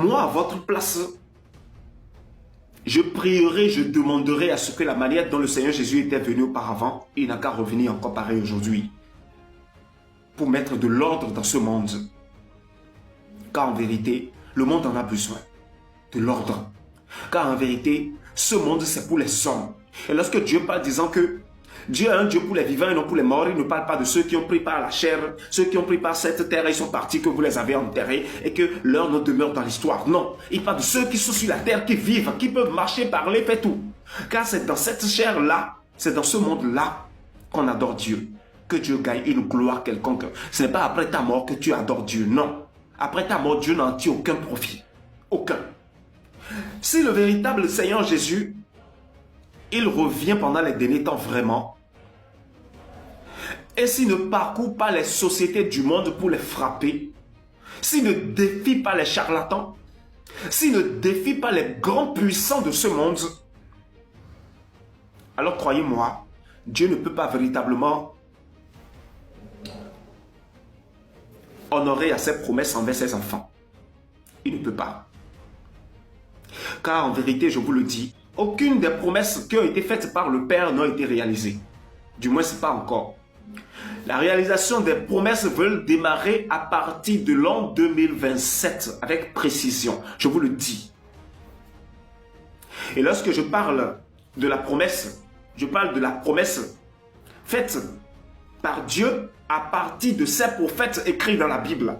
moi, à votre place, je prierai, je demanderai à ce que la manière dont le Seigneur Jésus était venu auparavant, il n'a qu'à revenir encore pareil aujourd'hui, pour mettre de l'ordre dans ce monde. Car en vérité, le monde en a besoin, de l'ordre. Car en vérité, ce monde, c'est pour les hommes. Et lorsque Dieu parle disant que Dieu est un Dieu pour les vivants et non pour les morts, il ne parle pas de ceux qui ont pris par la chair, ceux qui ont pris par cette terre, ils sont partis, que vous les avez enterrés et que leur nom demeure dans l'histoire. Non, il parle de ceux qui sont sur la terre, qui vivent, qui peuvent marcher, parler, faire tout. Car c'est dans cette chair-là, c'est dans ce monde-là qu'on adore Dieu. Que Dieu gagne une gloire quelconque. Ce n'est pas après ta mort que tu adores Dieu, non. Après ta mort, Dieu n'en tire aucun profit. Aucun. Si le véritable Seigneur Jésus, il revient pendant les derniers temps vraiment, et s'il ne parcourt pas les sociétés du monde pour les frapper, s'il ne défie pas les charlatans, s'il ne défie pas les grands puissants de ce monde, alors croyez-moi, Dieu ne peut pas véritablement honorer à ses promesses envers ses enfants. Il ne peut pas. Car en vérité, je vous le dis, aucune des promesses qui ont été faites par le Père n'a été réalisée. Du moins, ce n'est pas encore. La réalisation des promesses veut démarrer à partir de l'an 2027, avec précision. Je vous le dis. Et lorsque je parle de la promesse, je parle de la promesse faite par Dieu à partir de ces prophètes écrits dans la Bible.